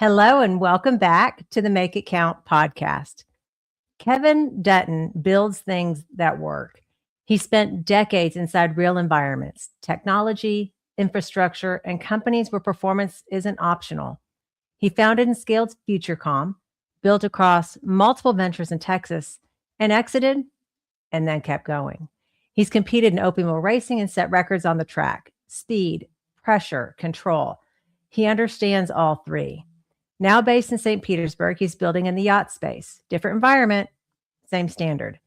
Hello and welcome back to the Make It Count podcast. Kevin Dutton builds things that work. He spent decades inside real environments, technology, infrastructure, and companies where performance isn't optional. He founded and scaled FutureCom, built across multiple ventures in Texas, and exited and then kept going. He's competed in open wheel racing and set records on the track: speed, pressure, control. He understands all three. Now based in St. Petersburg, he's building in the yacht space. Different environment, same standard.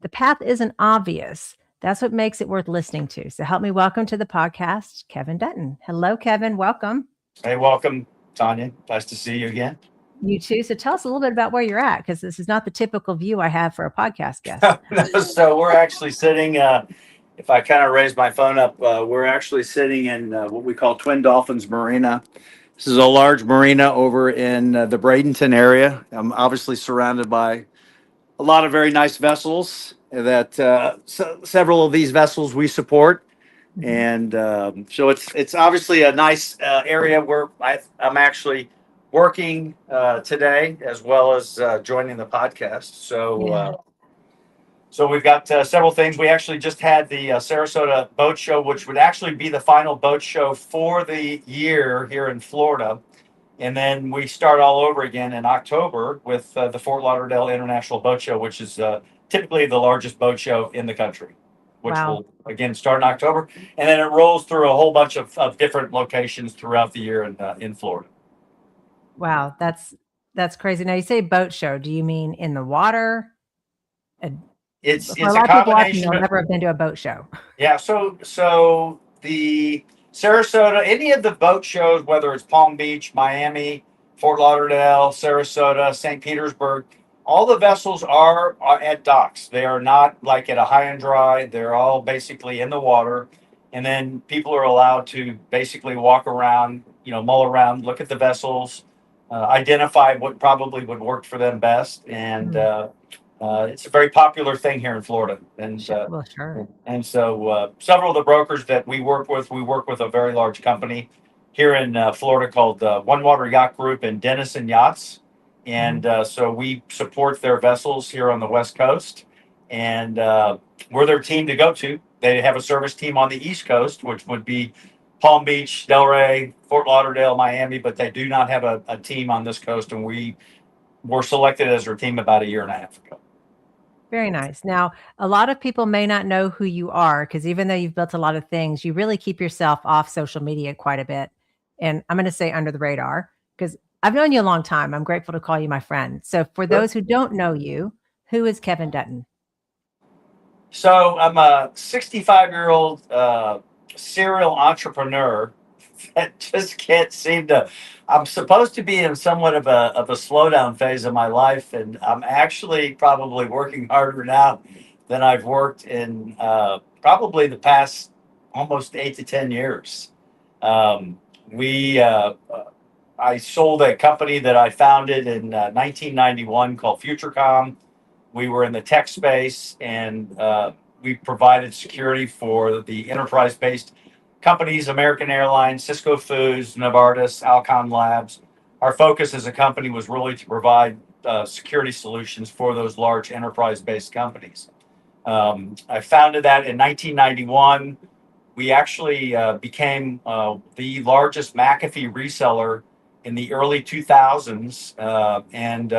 The path isn't obvious. That's what makes it worth listening to. So help me welcome to the podcast, Kevin Dutton. Hello, Kevin. Welcome. Hey, welcome, Tanya. Nice to see you again. You too. So tell us a little bit about where you're at, because this is not the typical view I have for a podcast guest. So we're actually sitting, if I kind of raise my phone up, we're actually sitting in what we call Twin Dolphins Marina. This is a large marina over in the Bradenton area. I'm obviously surrounded by a lot of very nice vessels that several of these vessels we support. And so it's obviously a nice area where I'm actually working today, as well as joining the podcast. So we've got several things. We actually just had the Sarasota Boat Show, which would actually be the final boat show for the year here in Florida. And then we start all over again in October with the Fort Lauderdale International Boat Show, which is typically the largest boat show in the country, which will, again, start in October. And then it rolls through a whole bunch of different locations throughout the year in Florida. Wow, that's crazy. Now, you say boat show. Do you mean in the water? It's a lot of people watching will never have been to a boat show. Yeah, so the Sarasota, any of the boat shows, whether it's Palm Beach, Miami, Fort Lauderdale, Sarasota, St. Petersburg, all the vessels are at docks. They are not like at a high and dry. They're all basically in the water. And then people are allowed to basically walk around, mull around, look at the vessels, identify what probably would work for them best. And it's a very popular thing here in Florida. And sure. And so several of the brokers that we work with a very large company here in Florida called One Water Yacht Group and Denison Yachts. And so we support their vessels here on the West Coast. And we're their team to go to. They have a service team on the East Coast, which would be Palm Beach, Delray, Fort Lauderdale, Miami, but they do not have a team on this coast. And we were selected as their team about a year and a half ago. Very nice. Now, a lot of people may not know who you are, because even though you've built a lot of things, you really keep yourself off social media quite a bit. And I'm going to say under the radar, because I've known you a long time. I'm grateful to call you my friend. So for those who don't know you, who is Kevin Dutton? So I'm a 65-year-old serial entrepreneur that just can't seem to. I'm supposed to be in somewhat of a slowdown phase of my life, and I'm actually probably working harder now than I've worked in probably the past almost 8 to 10 years. I sold a company that I founded in 1991 called FutureCom. We were in the tech space, and we provided security for the enterprise-based companies, American Airlines, Cisco Foods, Novartis, Alcon Labs. Our focus as a company was really to provide security solutions for those large enterprise-based companies. I founded that in 1991. We actually became the largest McAfee reseller in the early 2000s, and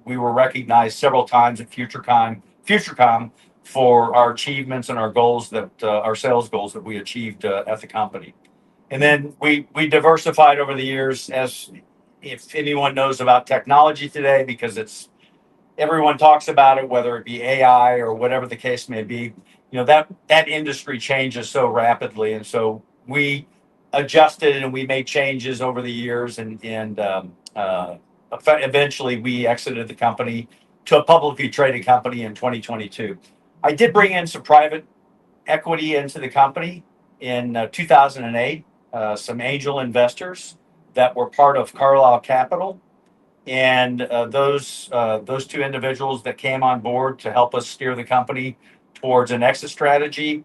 we were recognized several times at FutureCom for our achievements and our goals our sales goals that we achieved at the company. And then we diversified over the years, as if anyone knows about technology today, because everyone talks about it, whether it be AI or whatever the case may be. That industry changes so rapidly, and so we adjusted and we made changes over the years, and eventually we exited the company to a publicly traded company in 2022. I did bring in some private equity into the company in 2008, some angel investors that were part of Carlyle Capital. And those two individuals that came on board to help us steer the company towards an exit strategy,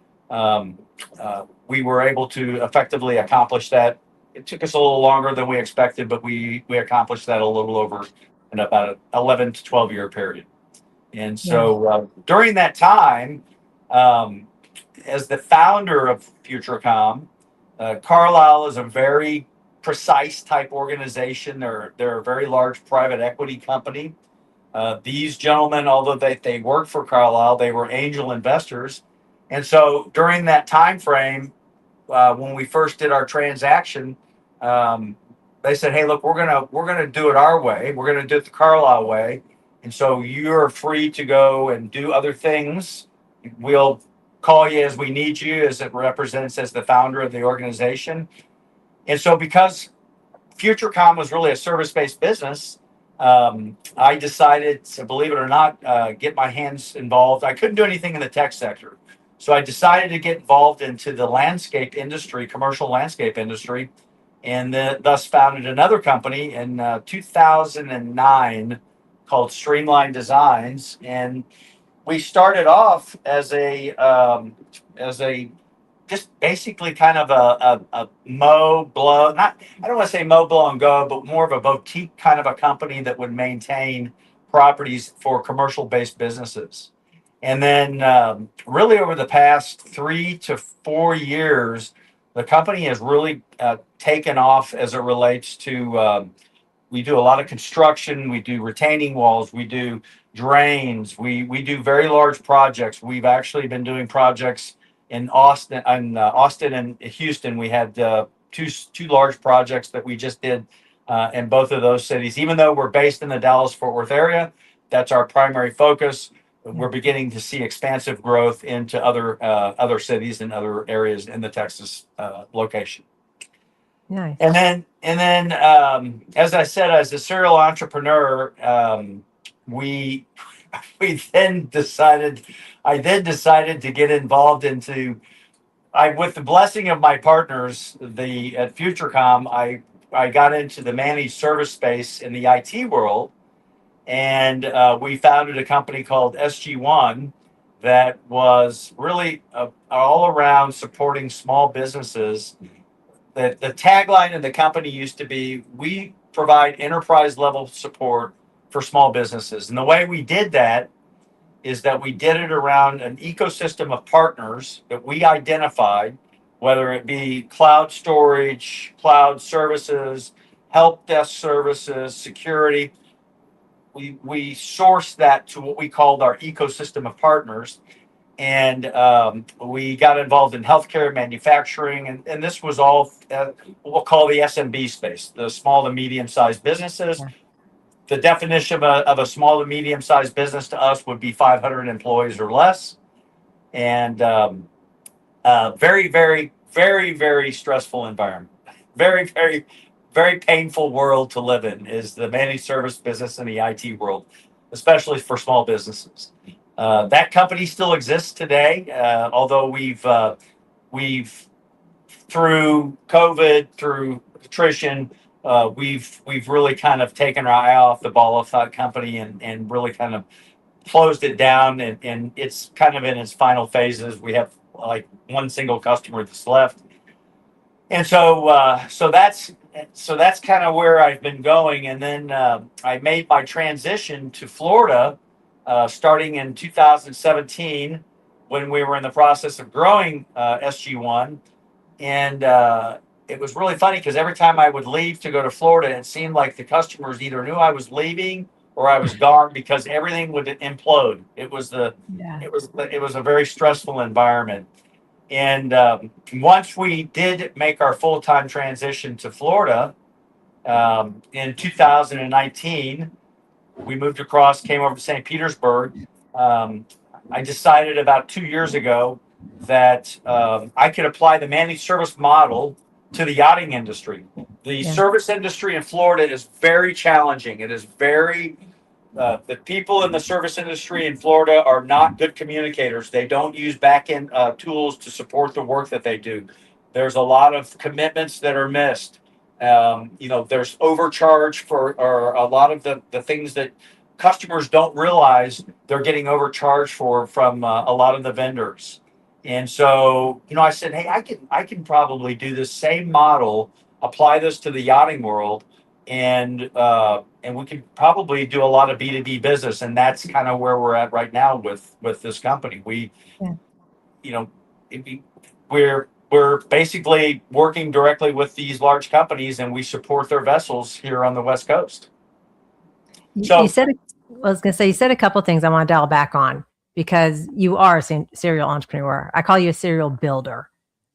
we were able to effectively accomplish that it took us a little longer than we expected, but we accomplished that a little over in about an 11 to 12 year period. And Yeah. so during that time, um, as the founder of FutureCom, Carlyle is a very precise type organization. They're a very large private equity company. These gentlemen, although they worked for Carlyle, they were angel investors. And so during that time frame, when we first did our transaction, um, they said, "Hey, look, we're gonna do it our way. We're gonna do it the Carlisle way, and so you're free to go and do other things. We'll call you as we need you, as it represents as the founder of the organization." And so, because FutureCom was really a service-based business, I decided to, believe it or not, get my hands involved. I couldn't do anything in the tech sector. So I decided to get involved into the landscape industry, commercial landscape industry, and thus founded another company in 2009 called Streamline Designs. And we started off as a just basically kind of a mow, blow, not, I don't want to say mow, blow, and go, but more of a boutique kind of a company that would maintain properties for commercial based businesses. And then really over the past 3 to 4 years, the company has really taken off as it relates to we do a lot of construction, we do retaining walls, we do drains, we do very large projects. We've actually been doing projects in Austin and Houston. We had two large projects that we just did in both of those cities. Even though we're based in the Dallas-Fort Worth area, that's our primary focus. We're beginning to see expansive growth into other cities and other areas in the Texas location. Nice. And then, as I said, as a serial entrepreneur, we we then decided I then decided to get involved into with the blessing of my partners, at FutureCom, I got into the managed service space in the IT world, and we founded a company called SG1 that was really all around supporting small businesses. The tagline of the company used to be, "We provide enterprise level support for small businesses." And the way we did that is that we did it around an ecosystem of partners that we identified, whether it be cloud storage, cloud services, help desk services, security. We sourced that to what we called our ecosystem of partners. And we got involved in healthcare, manufacturing, and this was all what we'll call the SMB space, the small to medium-sized businesses. Yeah. The definition of a small to medium-sized business to us would be 500 employees or less, and very, very, very, very stressful environment. Very, very, very painful world to live in is the managed service business in the IT world, especially for small businesses. That company still exists today, although we've through COVID, through attrition, we've really kind of taken our eye off the ball of that company and really kind of closed it down, and it's kind of in its final phases. We have like one single customer that's left, and so that's kind of where I've been going. And then I made my transition to Florida starting in 2017 when we were in the process of growing SG1. And it was really funny because every time I would leave to go to Florida, it seemed like the customers either knew I was leaving or I was gone, because everything would implode. It was Yeah. it was a very stressful environment. And once we did make our full time transition to Florida in 2019, we moved across, came over to St. Petersburg. I decided about 2 years ago that I could apply the managed service model to the yachting industry. The Yeah. service industry in Florida is very challenging. It is very, the people in the service industry in Florida are not good communicators. They don't use back end tools to support the work that they do. There's a lot of commitments that are missed. There's overcharge for or a lot of the things that customers don't realize they're getting overcharged for from a lot of the vendors. And so, I said, hey, I can probably do the same model apply this to the yachting world, and we could probably do a lot of B2B business, and that's kind of where we're at right now with this company. We, Yeah. you know, we're basically working directly with these large companies, and we support their vessels here on the West Coast. You So, said, I was going to say, you said a couple things I want to dial back on because you are a serial entrepreneur. I call you a serial builder,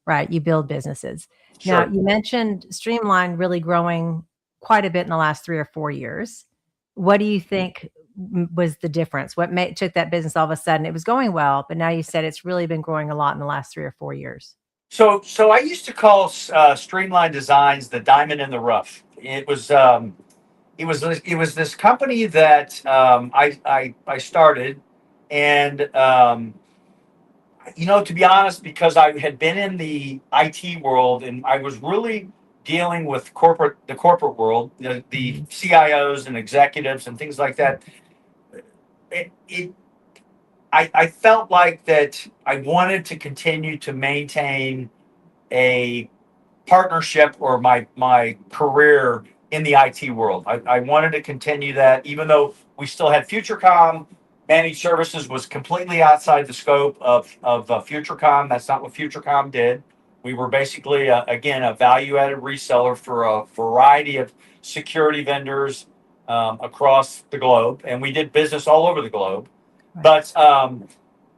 right? You build businesses. Now, sure. you mentioned Streamline really growing quite a bit in the last 3 or 4 years. What do you think was the difference? What took that business all of a sudden? It was going well, but now you said it's really been growing a lot in the last 3 or 4 years. So I used to call Streamline Designs the diamond in the rough. It was this company that I started, and to be honest, because I had been in the IT world and I was really dealing with the corporate world, the CIOs and executives and things like that. It, it I felt like that I wanted to continue to maintain a partnership or my career in the IT world. I wanted to continue that, even though we still had FutureCom. Managed services was completely outside the scope of FutureCom. That's not what FutureCom did. We were basically, again, a value-added reseller for a variety of security vendors across the globe, and we did business all over the globe. Right. But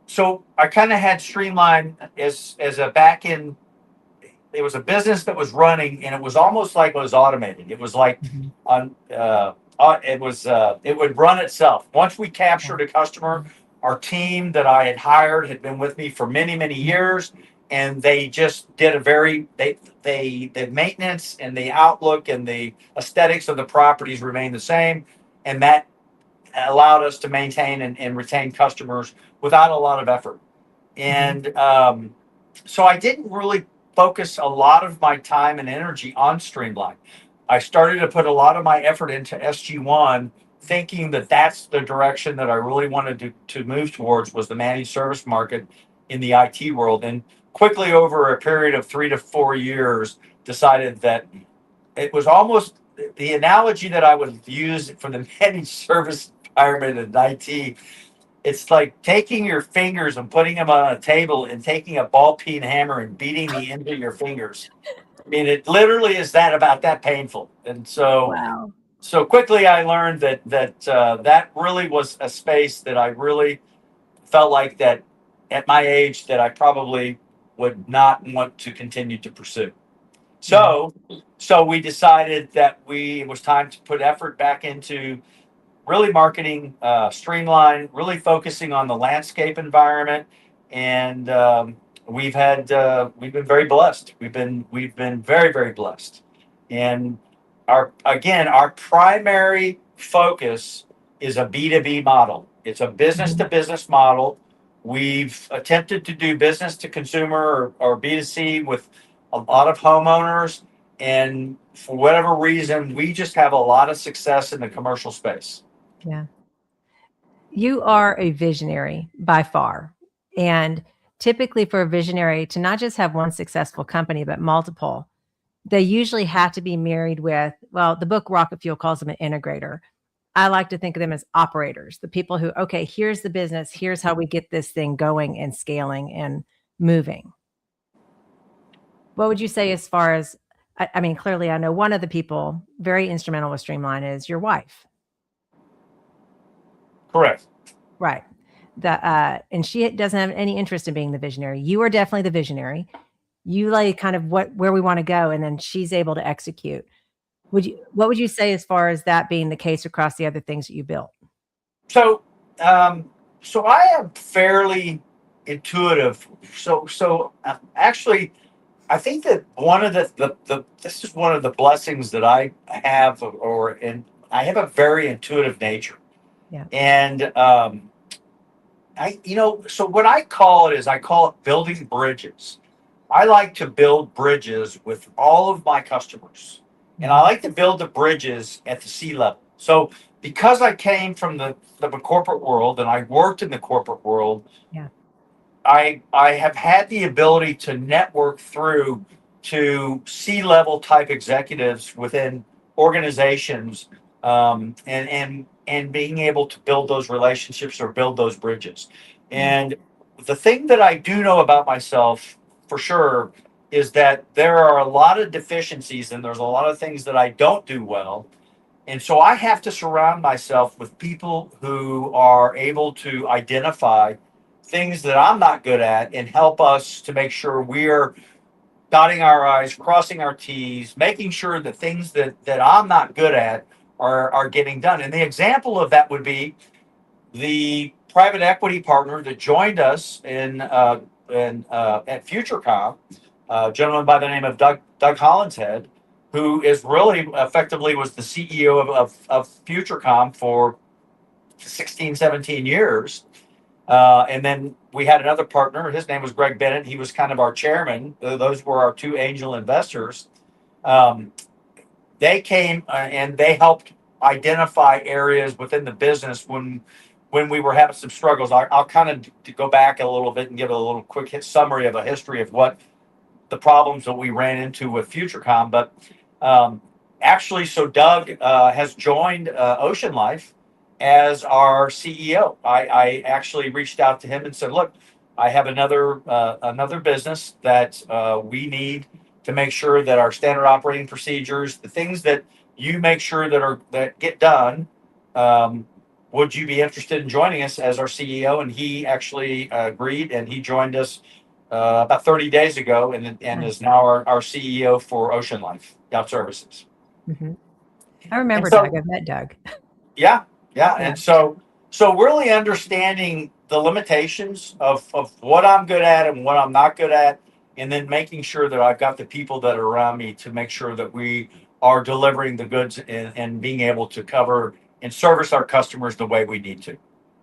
so I kind of had Streamline as a back end. It was a business that was running, and it was almost like it was automated. It was like it would run itself. Once we captured a customer, our team that I had hired had been with me for many years, and they just did the maintenance and the outlook and the aesthetics of the properties remained the same, and that allowed us to maintain and retain customers without a lot of effort. And so I didn't really focus a lot of my time and energy on Streamline. I started to put a lot of my effort into SG1, thinking that that's the direction that I really wanted to move towards, was the managed service market in the IT world. And quickly, over a period of 3 to 4 years, decided that it was almost the analogy that I would use for the managed service environment in IT. It's like taking your fingers and putting them on a table and taking a ball peen hammer and beating the end of your fingers. I mean, it literally is about that painful. And Wow. so quickly I learned that really was a space that I really felt like that at my age that I probably would not want to continue to pursue. So we decided that it was time to put effort back into really marketing Streamline, really focusing on the landscape environment, and we've been very blessed. We've been very blessed, and our primary focus is a B2B model. It's a business to business model. We've attempted to do business to consumer or B2C with a lot of homeowners, and for whatever reason, we just have a lot of success in the commercial space. Yeah. You are a visionary by far. And typically for a visionary to not just have one successful company, but multiple, they usually have to be married with, well, the book Rocket Fuel calls them an integrator. I like to think of them as operators, the people who, okay, here's the business, here's how we get this thing going and scaling and moving. What would you say as far as, I mean, clearly I know one of the people very instrumental with Streamline is your wife. Correct. Right. And she doesn't have any interest in being the visionary. You are definitely the visionary. You lay kind of where we want to go, and then she's able to execute. What would you say as far as that being the case across the other things that you built? So I am fairly intuitive. Actually, I think that one of this is one of the blessings that I have, and I have a very intuitive nature. Yeah. And so what I call it building bridges. I like to build bridges with all of my customers, and I like to build the bridges at the sea level. So because I came from the corporate world and I worked in the corporate world, Yeah. I have had the ability to network through to C-level type executives within organizations, and being able to build those relationships or build those bridges. And the thing that I do know about myself for sure is that there are a lot of deficiencies and there's a lot of things that I don't do well. And so I have to surround myself with people who are able to identify things that I'm not good at and help us to make sure we're dotting our I's, crossing our T's, making sure that things that I'm not good at are getting done. And the example of that would be the private equity partner that joined us at FutureCom, a gentleman by the name of Doug Hollinshead, who is really effectively was the CEO of FutureCom for 16, 17 years. And then we had another partner. His name was Greg Bennett. He was kind of our chairman. Those were our two angel investors. They came and they helped identify areas within the business when we were having some struggles. I'll kind of go back a little bit and give a little quick summary of a history of what the problems that we ran into with FutureCom. But actually, so Doug has joined Ocean Life as our CEO. I actually reached out to him and said, "Look, I have another business that we need to make sure that our standard operating procedures, the things that you make sure that get done, would you be interested in joining us as our CEO?" And he actually agreed, and he joined us about 30 days ago, and is now our CEO for Ocean Life Yacht Services. Mm-hmm. I remember So, Doug. I've met Doug. Yeah. And so really understanding the limitations of what I'm good at and what I'm not good at, and then making sure that I've got the people that are around me to make sure that we are delivering the goods and being able to cover and service our customers the way we need to.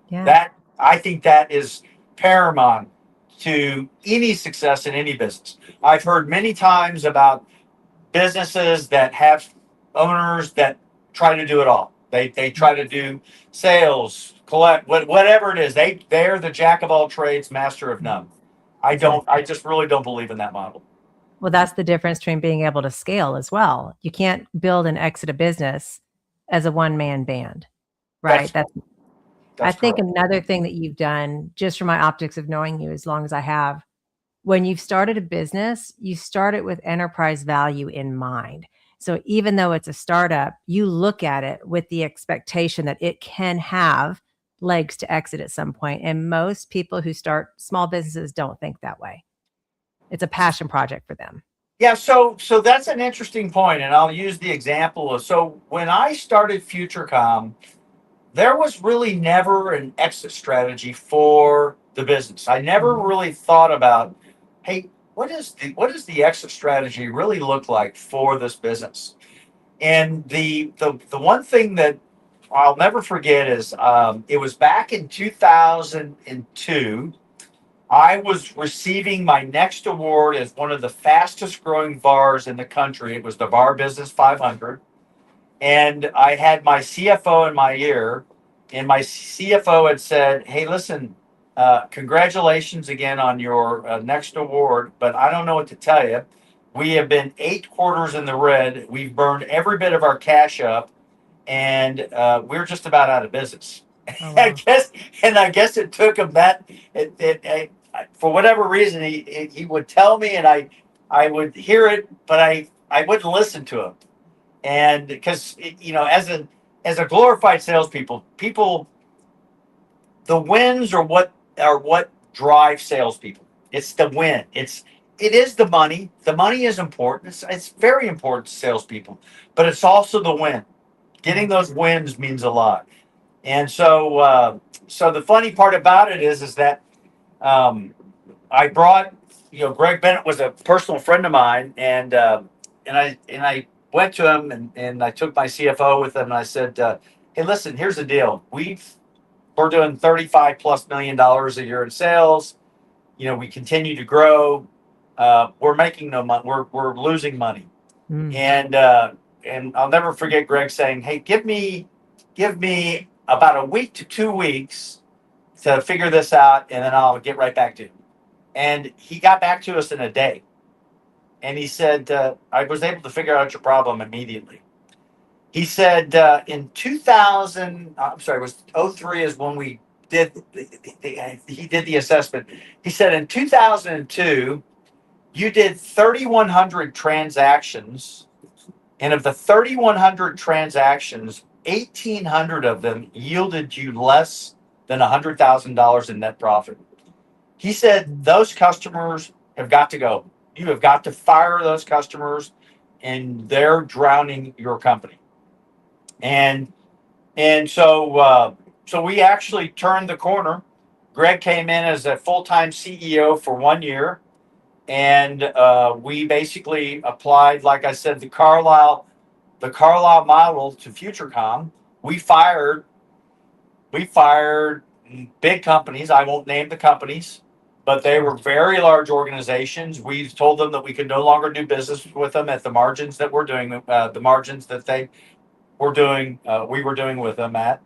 Yeah. That, I think, that is paramount to any success in any business. I've heard many times about businesses that have owners that try to do it all. They try to do sales, collect, whatever it is. They're the jack of all trades, master of none. I just really don't believe in that model. Well, that's the difference between being able to scale as well. You can't build and exit a business as a one-man band, right? I think Correct. another thing that you've done, just from my optics of knowing you as long as I have, when you've started a business, you start it with enterprise value in mind. So even though it's a startup, you look at it with the expectation that it can have legs to exit at some point. And most people who start small businesses don't think that way. It's a passion project for them. Yeah, so that's an interesting point, and I'll use the example of, so when I started FutureCom, there was really never an exit strategy for the business. I never really thought about, hey, what does the exit strategy really look like for this business? And the one thing that I'll never forget is it was back in 2002. I was receiving my next award as one of the fastest growing VARs in the country. It was the VAR Business 500. And I had my CFO in my ear, and my CFO had said, "Hey, listen, congratulations again on your next award, but I don't know what to tell you. We have been 8 quarters in the red. We've burned every bit of our cash up, and we're just about out of business." Oh, wow. I guess it took him for whatever reason, he would tell me, and I would hear it, but I wouldn't listen to him. And because as a glorified salespeople, the wins are what drive salespeople. It's the win. It is the money. The money is important. It's very important to salespeople, but it's also the win. Getting those wins means a lot. And so the funny part about it is that I brought, Greg Bennett was a personal friend of mine, and I went to him and I took my CFO with him, and I said, "Hey, listen, here's the deal. We're doing $35+ million a year in sales. We continue to grow. We're making no money. We're losing money." And I'll never forget Greg saying, "Hey, give me about a week to 2 weeks to figure this out, and then I'll get right back to you." And he got back to us in a day. and he said, I was able to figure out your problem immediately. He said, in 2000, I'm sorry, it was '03 is when we did, he did the assessment. He said in 2002, you did 3,100 transactions. And of the 3,100 transactions, 1,800 of them yielded you less than $100,000 in net profit. He said those customers have got to go. You have got to fire those customers, and they're drowning your company. And so we actually turned the corner. Greg came in as a full-time CEO for 1 year, and we basically applied, like I said, the Carlisle model to FutureCom. We fired big companies. I won't name the companies, but they were very large organizations. We told them that we could no longer do business with them at the margins that we're doing, the margins that they were doing, we were doing with them at.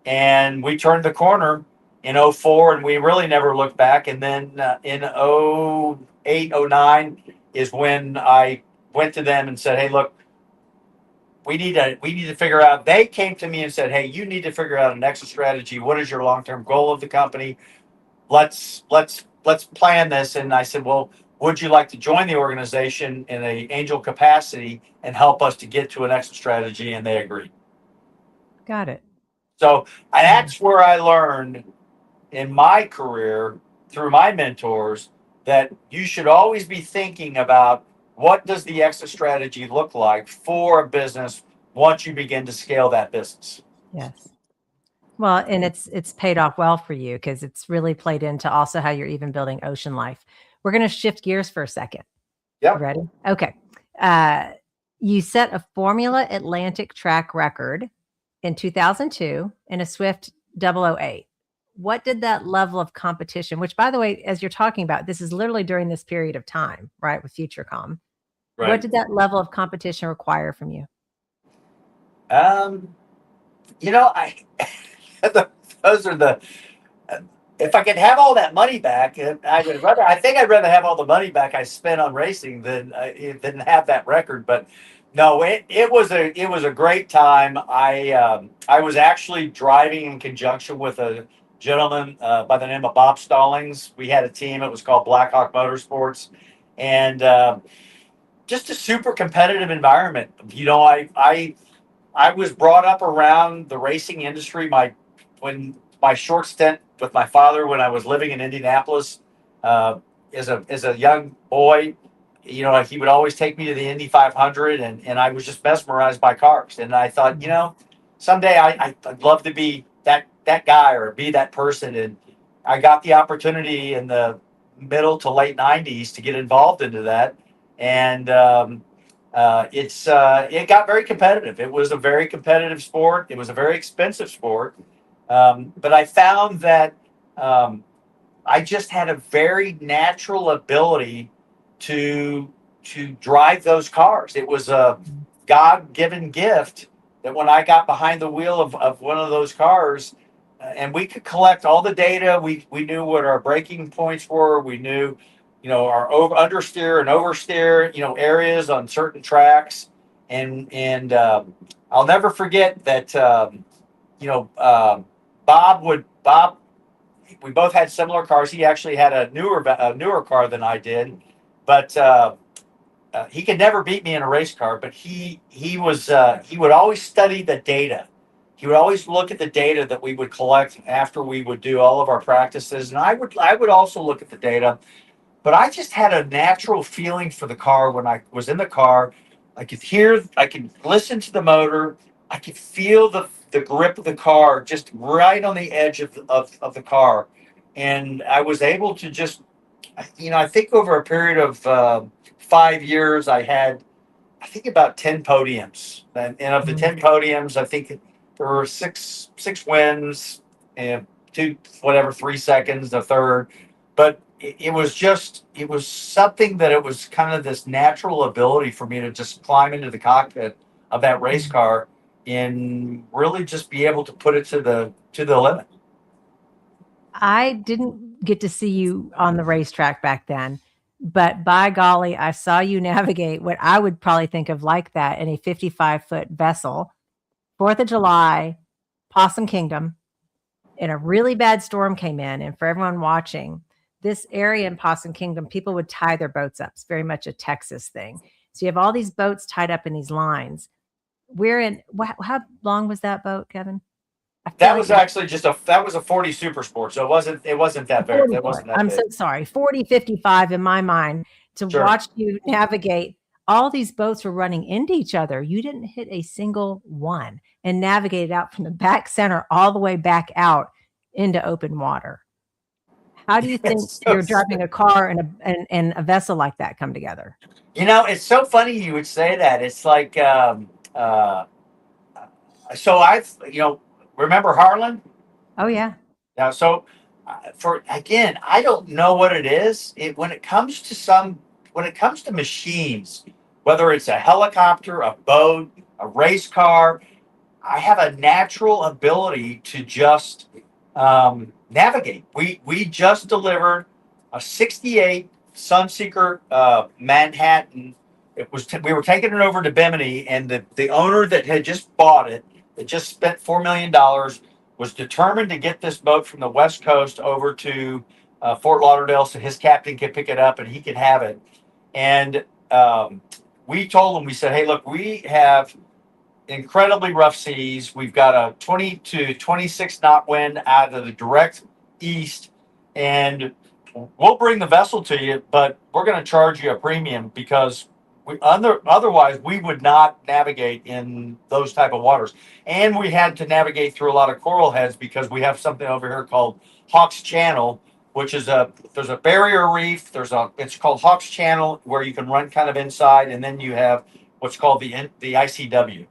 And we turned the corner in '04, and we really never looked back. And then in '08, '09 is when I went to them and said, "Hey, look, we need to figure out." They came to me and said, "Hey, you need to figure out an exit strategy. What is your long-term goal of the company? Let's plan this." And I said, "Well, would you like to join the organization in a angel capacity and help us to get to an exit strategy?" And they agreed. Got it. So that's where I learned in my career through my mentors that you should always be thinking about what does the exit strategy look like for a business once you begin to scale that business. Yes. Well, and it's paid off well for you because it's really played into also how you're even building Ocean Life. We're going to shift gears for a second. Yep. You ready? Okay. You set a Formula Atlantic track record in 2002 in a Swift 008. What did that level of competition, which by the way, as you're talking about, this is literally during this period of time, right, with FutureCom. What Right. did that level of competition require from you? Um, I those are the if I could have all that money back, I think I'd rather have all the money back I spent on racing than have that record. But no, it was a great time. I was actually driving in conjunction with a gentleman by the name of Bob Stallings. We had a team. It was called Blackhawk Motorsports, and just a super competitive environment. I was brought up around the racing industry. When my short stint with my father when I was living in Indianapolis, uh, as a young boy, he would always take me to the Indy 500, and I was just mesmerized by cars. And I thought, someday I'd love to be that guy or be that person. And I got the opportunity in the middle to late '90s to get involved into that, and it got very competitive. It was a very competitive sport. It was a very expensive sport, but I found that I just had a very natural ability to drive those cars. It was a God-given gift that when I got behind the wheel of one of those cars, and we could collect all the data. We knew what our braking points were. We knew, our understeer and oversteer, areas on certain tracks. And I'll never forget that, you know, Bob. We both had similar cars. He actually had a newer car than I did, but he could never beat me in a race car. But he would always study the data. He would always look at the data that we would collect after we would do all of our practices, and I would also look at the data. But I just had a natural feeling for the car when I was in the car. I could listen to the motor, I could feel the grip of the car just right on the edge of the car. And I was able to just, I think over a period of 5 years, I think about 10 podiums. And of the 10 podiums, I think there were six wins and two, whatever, 3 seconds, the third. But it was something that it was kind of this natural ability for me to just climb into the cockpit of that race car and really just be able to put it to the limit. I didn't get to see you on the racetrack back then. but by golly, I saw you navigate what I would probably think of like that in a 55-foot vessel, 4th of July, Possum Kingdom, and a really bad storm came in. And for everyone watching, this area in Possum Kingdom, people would tie their boats up. It's very much a Texas thing. So you have all these boats tied up in these lines. We're in, how long was that boat, Kevin? That was actually that was a 40 Super Sport, so it wasn't that big. That 44. wasn't that I'm big. so sorry. 40, 55 in my mind to Sure. watch you navigate. All these boats were running into each other. You didn't hit a single one and navigated out from the back center all the way back out into open water. How do you think you're driving a car and a vessel like that come together? You know, it's so funny you would say that. It's like, so remember Harlan? Oh yeah. Now, so I don't know what it is. When it comes to machines, whether it's a helicopter, a boat, a race car, I have a natural ability to just navigate. We just delivered a '68 Sunseeker Manhattan. We were taking it over to Bimini, and the owner that had just bought it, that just spent $4 million, was determined to get this boat from the West Coast over to Fort Lauderdale so his captain could pick it up and he could have it. And we told him, we said, hey, look, we have incredibly rough seas. We've got a 20 to 26 knot wind out of the direct east, and we'll bring the vessel to you, but we're going to charge you a premium because otherwise we would not navigate in those type of waters. And we had to navigate through a lot of coral heads because we have something over here called Hawks Channel, which is there's a barrier reef. It's called Hawks Channel, where you can run kind of inside, and then you have what's called the ICW,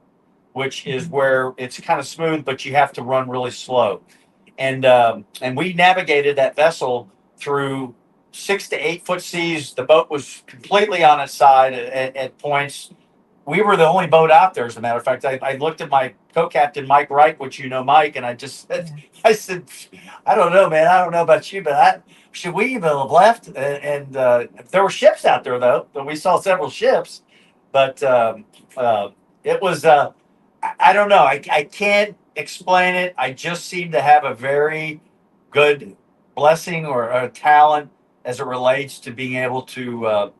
which is where it's kind of smooth, but you have to run really slow. And we navigated that vessel through 6 to 8 foot seas. The boat was completely on its side at points. We were the only boat out there, as a matter of fact. I looked at my co-captain, Mike Wright, which you know, Mike, and I said, I don't know, man. I don't know about you, but should we even have left? And there were ships out there, though. We saw several ships, but it was, I don't know. I can't explain it. I just seem to have a very good blessing or a talent as it relates to being able to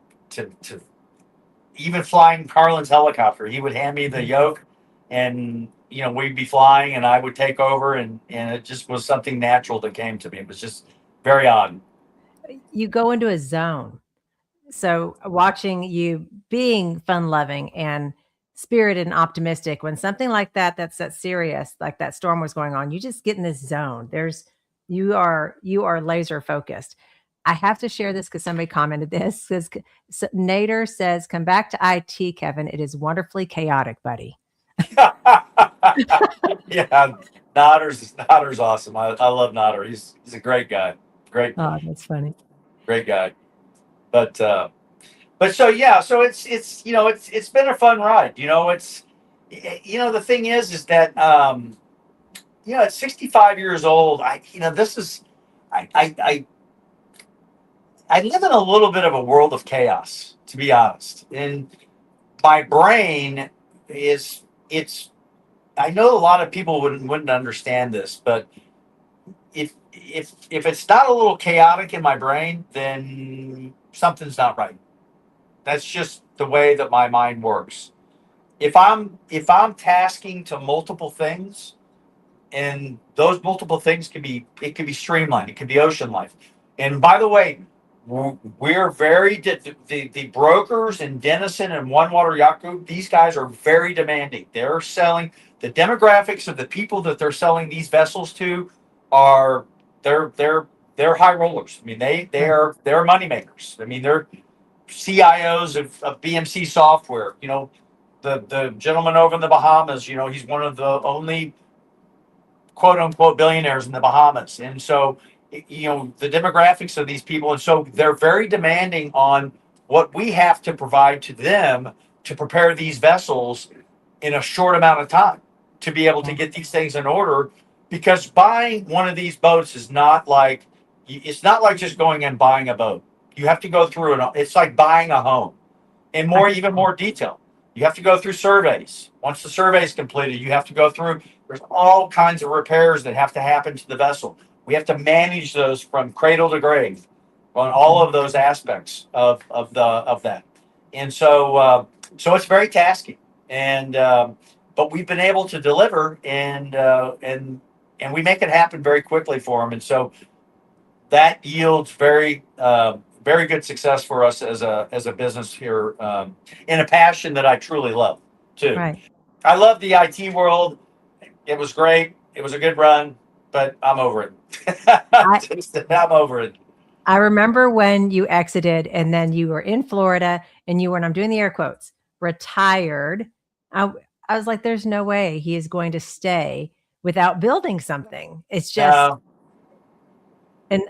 even flying Carlin's helicopter. He would hand me the yoke, and we'd be flying, and I would take over, and it just was something natural that came to me. It was just very odd. You go into a zone. So watching you being fun loving and spirited and optimistic, when something like that's that serious, like that storm was going on, you just get in this zone. You are laser focused. I have to share this because somebody commented this. Because Nader says, "Come back to IT, Kevin. It is wonderfully chaotic, buddy." Yeah, Nodder's awesome. I love Nodder. He's a great guy. Great. Oh, that's funny. Great guy. But so yeah, so it's been a fun ride. The thing is that at 65 years old, I live in a little bit of a world of chaos, to be honest. And my brain it's I know a lot of people wouldn't understand this, but if it's not a little chaotic in my brain, then something's not right. That's just the way that my mind works. If I'm tasking to multiple things, and those multiple things can be streamlined. It can be ocean life. And by the way, we're very the brokers in Denison and One Water Yacht Group. These guys are very demanding. They're selling the demographics of the people that they're selling these vessels to are they're high rollers. I mean they're money makers. I mean they're CIOs of BMC software. The gentleman over in the Bahamas. He's one of the only quote unquote billionaires in the Bahamas. And so, the demographics of these people. And so they're very demanding on what we have to provide to them to prepare these vessels in a short amount of time to be able to get these things in order. Because buying one of these boats it's not like just going and buying a boat. you have to go through it's like buying a home in even more detail. You have to go through surveys. Once the survey is completed, you have to go through. There's all kinds of repairs that have to happen to the vessel. We have to manage those from cradle to grave on all of those aspects of that. And so it's very tasking. And but we've been able to deliver, and we make it happen very quickly for them. And so that yields very good success for us as a business here, in a passion that I truly love too. Right. I love the IT world. It was great. It was a good run, but I'm over it. I'm over it. I remember when you exited and then you were in Florida and you were, and I'm doing the air quotes, retired. I, I was like, there's no way he is going to stay without building something. It's just, and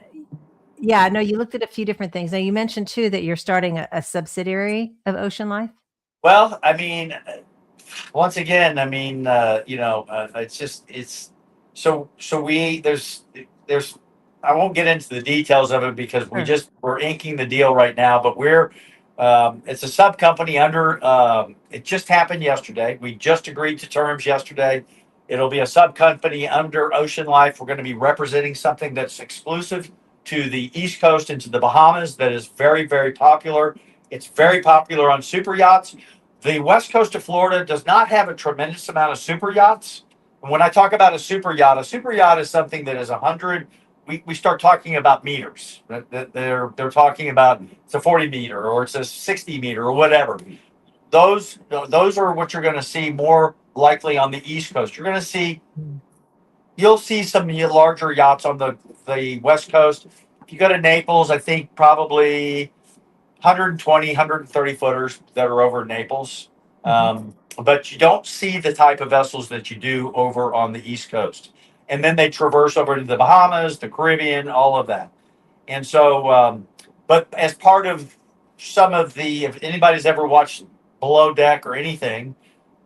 yeah, no, you looked at a few different things. Now you mentioned too that you're starting a subsidiary of Ocean Life. Well, I mean, once again, I mean, it's so there's I won't get into the details of it because we're inking the deal right now, but it's a sub company under, it just happened yesterday. We just agreed to terms yesterday. It'll be a sub company under Ocean Life. We're going to be representing something that's exclusive to the East Coast and to the Bahamas that is very, very popular. It's very popular on super yachts. The West Coast of Florida does not have a tremendous amount of super yachts. And when I talk about a super yacht is something that is 100. We start talking about meters. They're talking about it's a 40 meter or it's a 60 meter or whatever. Those are what you're going to see more likely on the East Coast. You'll see some larger yachts on the West Coast. If you go to Naples, I think probably 120, 130 footers that are over Naples. But you don't see the type of vessels that you do over on the East Coast. And then they traverse over to the Bahamas, the Caribbean, all of that. And so, but as part of if anybody's ever watched Below Deck or anything,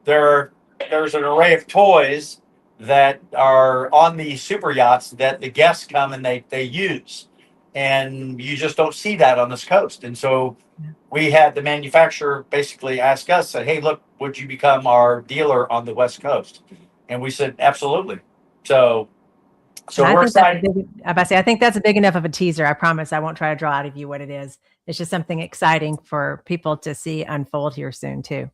there's an array of toys that are on these super yachts that the guests come and they use. And you just don't see that on this coast. And so we had the manufacturer basically ask us, say, hey, look, would you become our dealer on the West Coast? And we said, absolutely. So we're excited. I think that's a big enough of a teaser. I promise I won't try to draw out of you what it is. It's just something exciting for people to see unfold here soon too.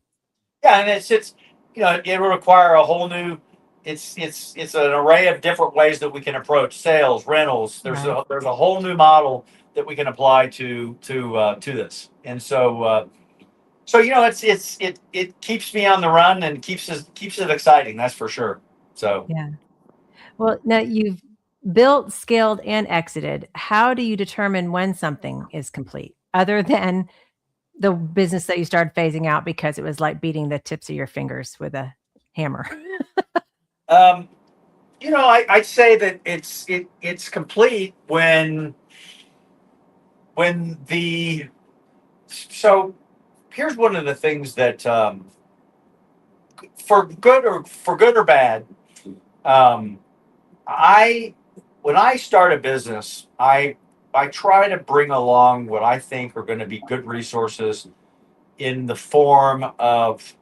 Yeah, and it's it will require a whole new. It's an array of different ways that we can approach sales, rentals. There's a whole new model that we can apply to this, and so it keeps me on the run and keeps it exciting. That's for sure. So yeah. Well, now you've built, scaled, and exited. How do you determine when something is complete, other than the business that you started phasing out because it was like beating the tips of your fingers with a hammer? I'd say that it's complete so here's one of the things that, for good or bad, when I start a business, I try to bring along what I think are going to be good resources in the form of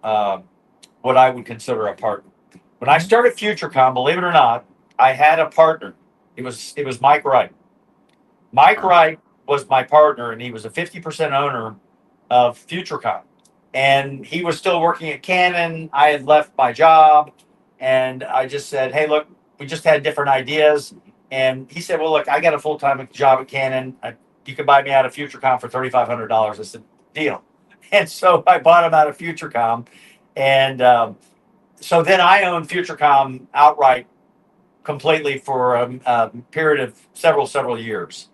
what I would consider a partner. When I started FutureCom, believe it or not, I had a partner. It was Mike Wright. Mike Wright was my partner, and he was a 50% owner of FutureCom. And he was still working at Canon. I had left my job, and I just said, hey, look, we just had different ideas. And he said, well, look, I got a full-time job at Canon. You can buy me out of FutureCom for $3,500. I said, deal. And so I bought him out of FutureCom. And so then I owned FutureCom outright completely for a period of several years.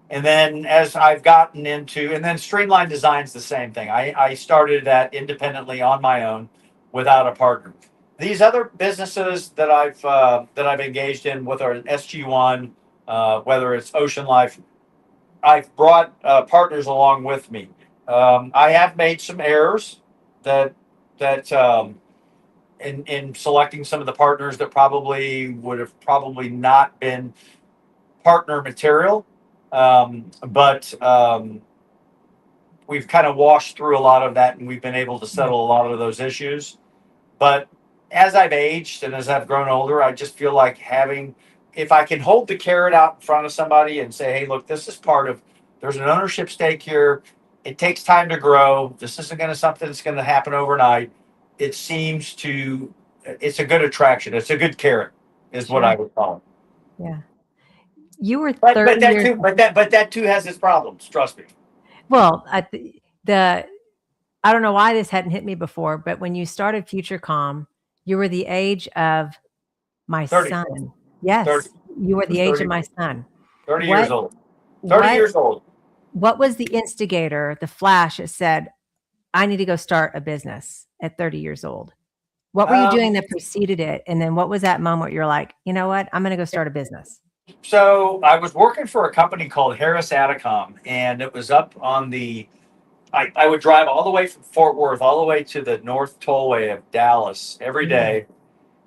And then as I've gotten into, and then Streamline Design's the same thing. I started that independently on my own without a partner. These other businesses that I've engaged in with our SG1, whether it's Ocean Life, I've brought partners along with me. I have made some errors that in selecting some of the partners that probably would have not been partner material. But we've kind of washed through a lot of that, and we've been able to settle a lot of those issues. But as I've aged and as I've grown older, I just feel like if I can hold the carrot out in front of somebody and say, hey, look, this is there's an ownership stake here. It takes time to grow. This isn't going to something that's going to happen overnight. It's a good attraction. It's a good carrot is what I would call it. Yeah. You were But 30 that years. too, but that too has its problems. Trust me. Well, I don't know why this hadn't hit me before, but when you started FutureCom, you were the age of my 30. son. Yes, 30. you were the age 30. of my son. 30 years old. 30 What, years old. what was the instigator, the flash that said, I need to go start a business at 30 years old? What were you doing that preceded it? And then what was that moment you're like, you know what? I'm going to go start a business. So I was working for a company called Harris Atacom, and it was up on I would drive all the way from Fort Worth all the way to the North Tollway of Dallas every day.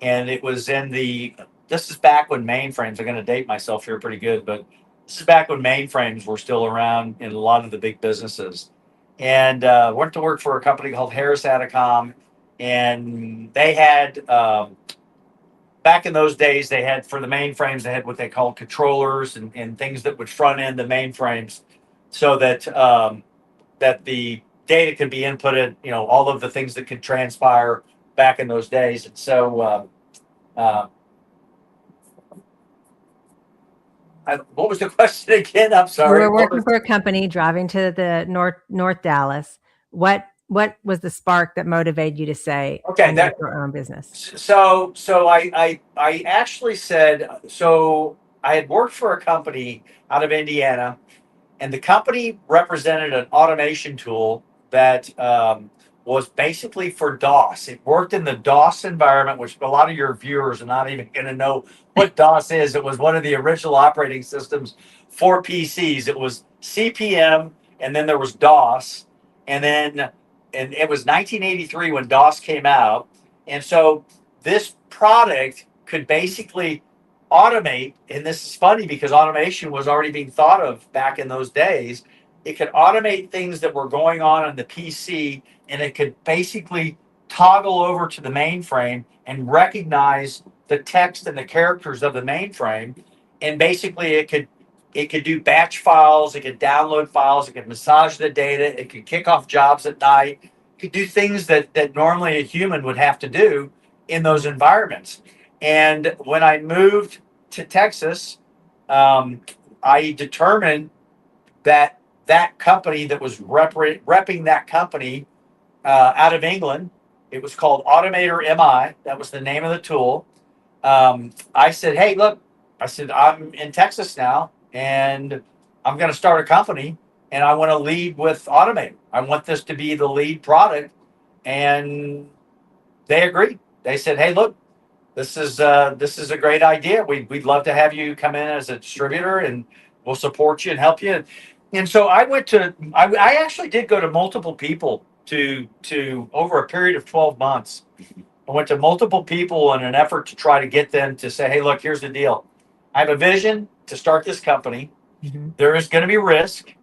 And it was this is back when mainframes, I'm going to date myself here pretty good, but this is back when mainframes were still around in a lot of the big businesses. And went to work for a company called Harris Atacom, and they had, back in those days, they had, for the mainframes, they had what they called controllers and things that would front end the mainframes so that that the data could be inputted, all of the things that could transpire back in those days. And so, what was the question again? I'm sorry. You were working for a company, driving to the North Dallas. What was the spark that motivated you to say, Okay, I need to start my own business? So I actually said, so I had worked for a company out of Indiana, and the company represented an automation tool that was basically for DOS. It worked in the DOS environment, which a lot of your viewers are not even going to know what DOS is. It was one of the original operating systems for PCs. It was CP/M, and then there was DOS, and it was 1983 when DOS came out. And so this product could basically automate, and this is funny because automation was already being thought of back in those days. It could automate things that were going on the PC, and it could basically toggle over to the mainframe and recognize the text and the characters of the mainframe. And basically it could do batch files, it could download files, it could massage the data, it could kick off jobs at night, it could do things that normally a human would have to do in those environments. And when I moved to Texas, I determined that company that was repping that company out of England, it was called Automator MI. That was the name of the tool. I said, hey, look, I'm in Texas now, and I'm going to start a company, and I want to lead with Automator. I want this to be the lead product. And they agreed. They said, hey, look, this is a great idea. We'd love to have you come in as a distributor, and we'll support you and help you. And so I actually did go to multiple people to over a period of 12 months. I went to multiple people in an effort to try to get them to say, hey, look, here's the deal. I have a vision to start this company. Mm-hmm. There is going to be risk.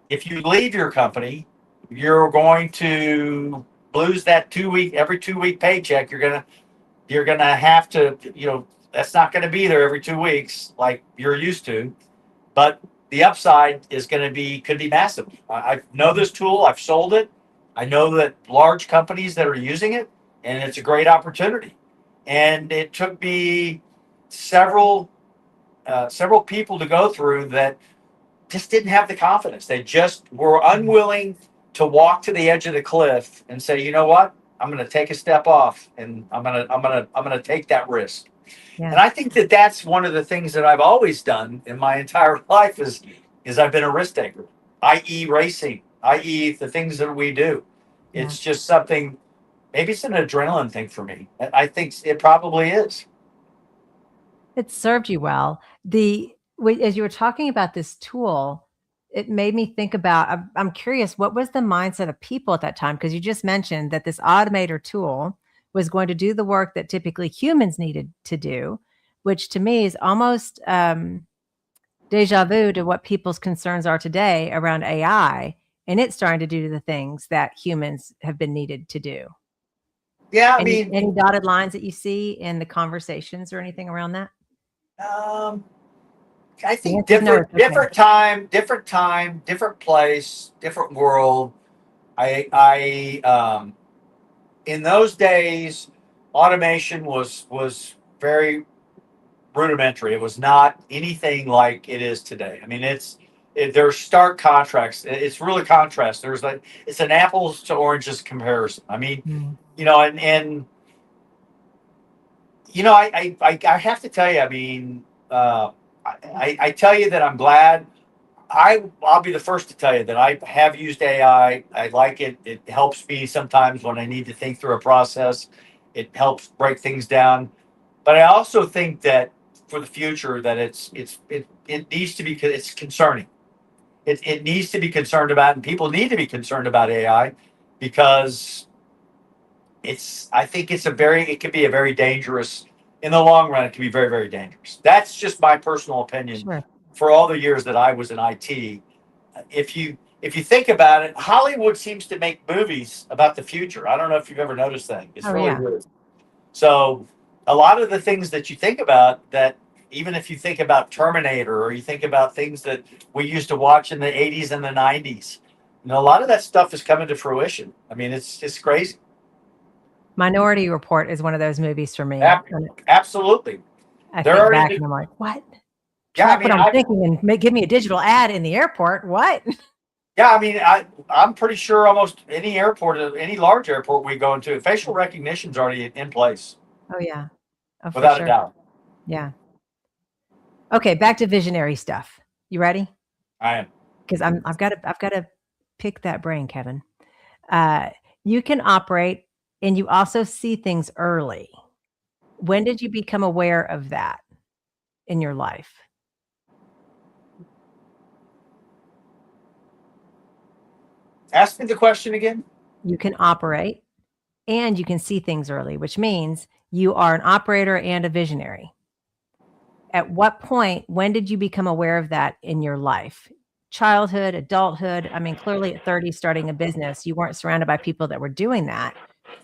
If you leave your company, you're going to lose that every 2 week paycheck. You're going to have to, that's not going to be there every 2 weeks like you're used to. But the upside could be massive. I know this tool. I've sold it. I know that large companies that are using it, and it's a great opportunity. And it took me several people to go through that just didn't have the confidence. They just were unwilling to walk to the edge of the cliff and say, you know what? I'm going to take a step off, and I'm going to take that risk. Yeah. And I think that that's one of the things that I've always done in my entire life is I've been a risk taker, i.e. racing, i.e. the things that we do. Yeah. It's just something, maybe it's an adrenaline thing for me. I think it probably is. It served you well. As you were talking about this tool, it made me think about, I'm curious, what was the mindset of people at that time? Because you just mentioned that this Automator tool was going to do the work that typically humans needed to do, which to me is almost deja vu to what people's concerns are today around AI. and it's starting to do the things that humans have been needed to do. Yeah, Any dotted lines that you see in the conversations or anything around that? I think different time, different place, different world. In those days, automation was very rudimentary. It was not anything like it is today. I mean, there's stark contracts. It's really contrast. It's an apples to oranges comparison. I mean, and I have to tell you, I mean, I tell you that I'm glad. I'll be the first to tell you that I have used AI. I like it. It helps me sometimes when I need to think through a process. It helps break things down. But I also think that for the future that it needs to be, it's concerning. It needs to be concerned about, and people need to be concerned about AI because I think it can be a very dangerous, in the long run, it can be very, very dangerous. That's just my personal opinion. Sure. For all the years that I was in IT, if you think about it, Hollywood seems to make movies about the future. I don't know if you've ever noticed that. It's really weird. So a lot of the things that you think about, that even if you think about Terminator or you think about things that we used to watch in the 80s and the 90s, a lot of that stuff is coming to fruition. I mean, it's crazy. Minority Report is one of those movies for me. Absolutely. I think back and I'm like, what? Track what I'm thinking and give me a digital ad in the airport. What? Yeah, I mean, I'm pretty sure almost any airport, any large airport we go into, facial recognition's already in place. Oh yeah, without a doubt. Yeah. Okay, back to visionary stuff. You ready? I am. Because I've got to pick that brain, Kevin. You can operate, and you also see things early. When did you become aware of that in your life? Ask me the question again. You can operate and you can see things early, which means you are an operator and a visionary. At what point, when did you become aware of that in your life? Childhood, adulthood? I mean, clearly at 30, starting a business, you weren't surrounded by people that were doing that.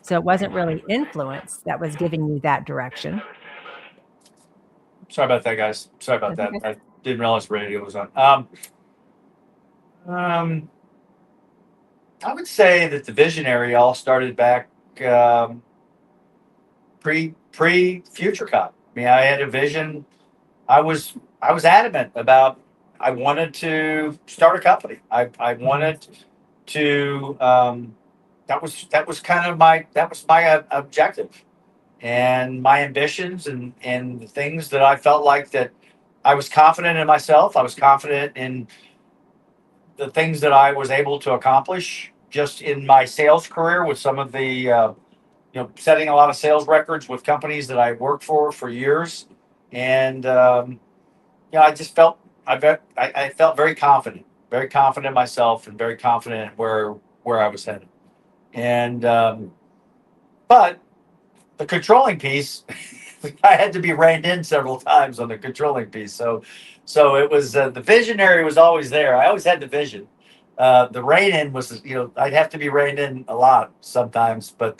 So it wasn't really influence that was giving you that direction. Sorry about that, guys. Sorry about that. Okay. I didn't realize radio was on. I would say that the visionary all started back pre FutureCom. I mean, I had a vision. I was adamant about. I wanted to start a company. I wanted to. That was kind of my objective, and my ambitions, and the things that I felt like that I was confident in myself. I was confident in the things that I was able to accomplish just in my sales career with some of the, setting a lot of sales records with companies that I worked for years. And, I just felt, I felt very confident in myself and very confident where I was headed. And, but the controlling piece, I had to be reined in several times on the controlling piece. So it was the visionary was always there. I always had the vision. The rein in was, I'd have to be reined in a lot sometimes, but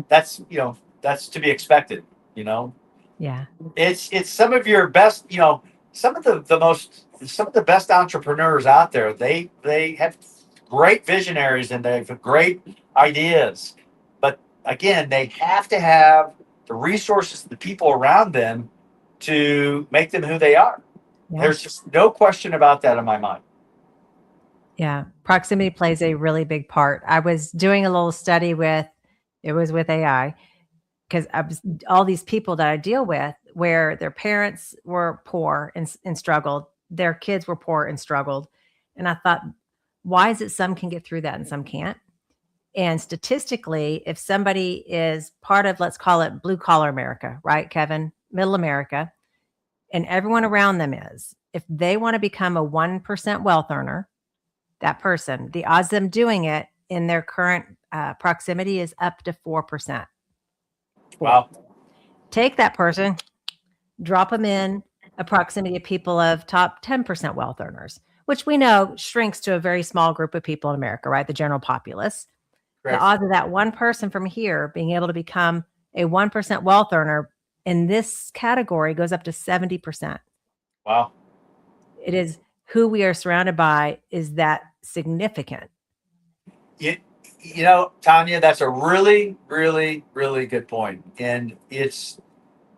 that's to be expected. Yeah. It's some of your best. Some of the best entrepreneurs out there. They have great visionaries and they have great ideas, but again, they have to have the resources, the people around them to make them who they are. Yeah. There's just no question about that in my mind. Yeah. Proximity plays a really big part. I was doing a little study with AI because all these people that I deal with where their parents were poor and struggled, their kids were poor and struggled. And I thought, why is it some can get through that and some can't? And statistically, if somebody is part of, let's call it blue collar America, right, Kevin, middle America, and everyone around them is, if they want to become a 1% wealth earner, that person, the odds of them doing it in their current proximity is up to 4%. Wow. Take that person, drop them in a proximity of people of top 10% wealth earners. which we know shrinks to a very small group of people in America, right? The general populace. The Correct. odds of that one person from here being able to become a 1% wealth earner in this category goes up to 70%. Wow. It is who we are surrounded by is that significant. You know, Tanya, that's a really, really, really good point. And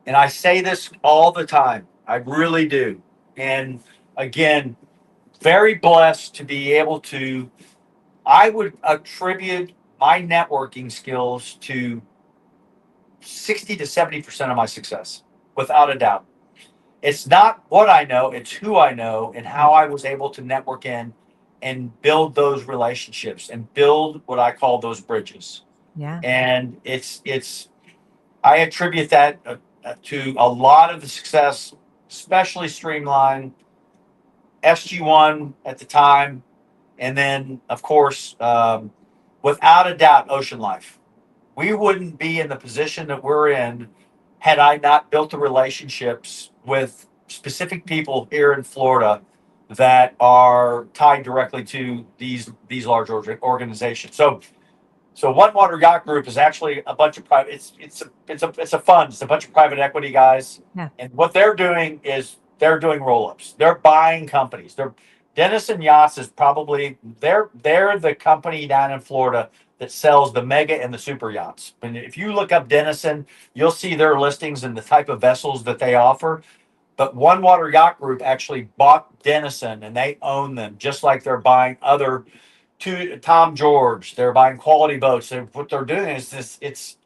I say this all the time. I really do. And again, very blessed to be able to, I would attribute my networking skills to 60 to 70% of my success, without a doubt. It's not what I know, it's who I know and how I was able to network in and build those relationships and build what I call those bridges. Yeah. And I attribute that to a lot of the success, especially Streamline, SG1 at the time, and then, of course, without a doubt, Ocean Life. We wouldn't be in the position that we're in had I not built the relationships with specific people here in Florida that are tied directly to these large organizations. So One Water Yacht Group is actually a bunch of private. It's a fund. It's a bunch of private equity guys, Yeah. and what they're doing is they're doing roll-ups. They're buying companies. Denison Yachts is probably they're the company down in Florida that sells the mega and the super yachts. And if you look up Denison, you'll see their listings and the type of vessels that they offer. But One Water Yacht Group actually bought Denison, and they own them, just like they're buying other to Tom George. They're buying quality boats. What they're doing is this. It's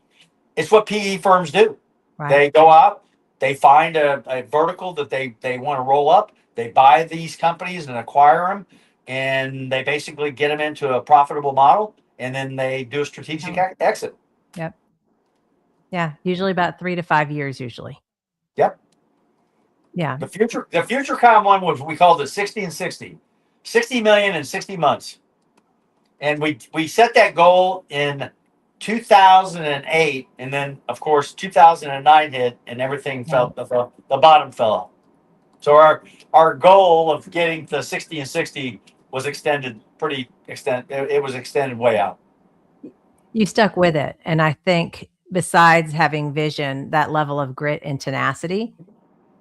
what PE firms do. Right. They go out, they find a vertical that they want to roll up. They buy these companies and acquire them, and they basically get them into a profitable model, and then they do a strategic exit. Yep. Yeah. Usually about 3 to 5 years, usually. Yep. Yeah. The FutureCom one was, we called it 60 and 60. 60 million in 60 months. And we set that goal in 2008, and then of course 2009 hit, and everything fell. The bottom fell off. So our goal of getting to 60 and 60 was extended. It was extended way out. You stuck with it, and I think besides having vision, that level of grit and tenacity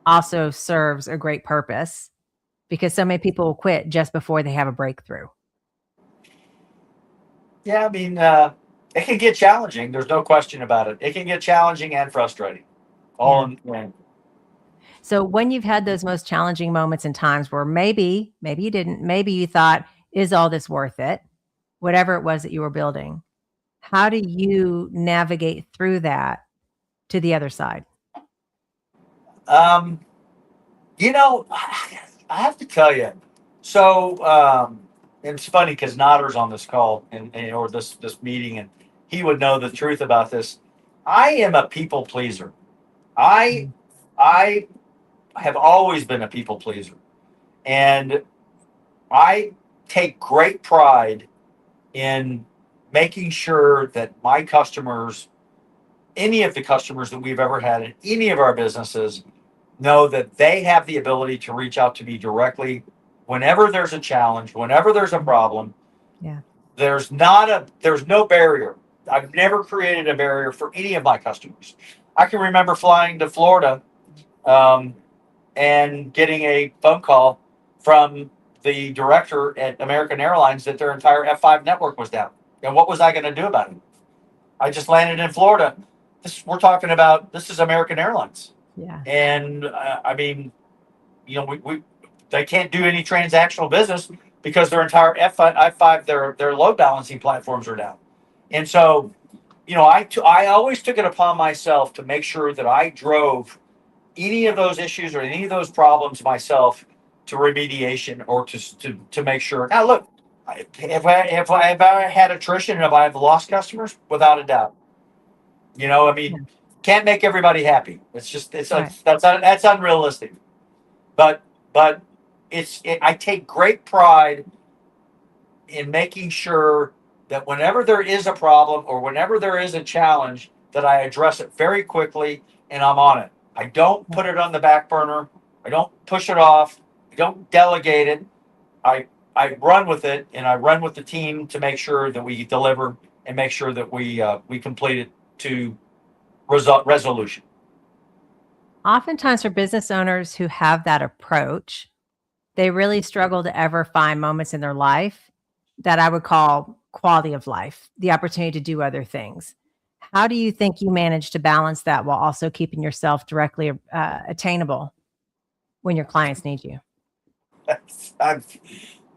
also serves a great purpose, because so many people will quit just before they have a breakthrough. Yeah, I mean, it can get challenging. There's no question about it. It can get challenging and frustrating. All in one. So when you've had those most challenging moments and times where maybe you didn't, maybe you thought, is all this worth it? Whatever it was that you were building, how do you navigate through that to the other side? You know, I have to tell you. So it's funny because Notter's on this call or this meeting, and he would know the truth about this. I am a people pleaser. I have always been a people pleaser, and I take great pride in making sure that my customers, any of the customers that we've ever had in any of our businesses, know that they have the ability to reach out to me directly whenever there's a challenge, whenever there's a problem. Yeah. There's no barrier. I've never created a barrier for any of my customers. I can remember flying to Florida and getting a phone call from the director at American Airlines that their entire F5 network was down. And what was I going to do about it? I just landed in Florida. We're talking about, this is American Airlines. Yeah. And I mean, you know, they can't do any transactional business because their entire F5, their load balancing platforms are down. And so, you know, I always took it upon myself to make sure that I drove any of those issues or any of those problems myself to remediation, or to make sure. Now, look, if I had attrition and if I have lost customers, without a doubt, you know, I mean, can't make everybody happy. It's just that's unrealistic. But I take great pride in making sure that whenever there is a problem or whenever there is a challenge, that I address it very quickly and I'm on it. I don't put it on the back burner. I don't push it off. I don't delegate it. I run with it, and I run with the team to make sure that we deliver and make sure that we complete it to resolution. Oftentimes, for business owners who have that approach, they really struggle to ever find moments in their life that I would call quality of life, the opportunity to do other things. How do you think you manage to balance that while also keeping yourself directly attainable when your clients need you? I,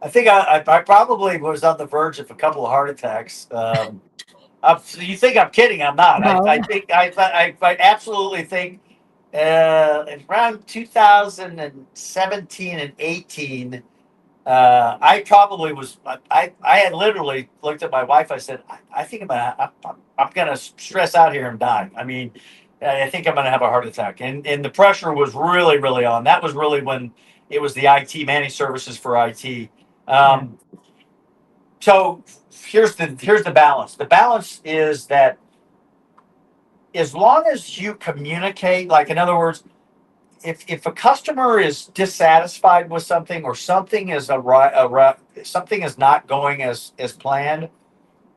I think I probably was on the verge of a couple of heart attacks. You think I'm kidding? I'm not. I No. think I absolutely think around 2017 and 18. I probably was. I had literally looked at my wife. I said, I think I'm gonna stress out here and die. I mean, I think I'm gonna have a heart attack. And the pressure was really, really on. That was really when it was the IT managed services for IT. Yeah. So here's the balance. The balance is that as long as you communicate, like in other words, if a customer is dissatisfied with something or something is something is not going as planned,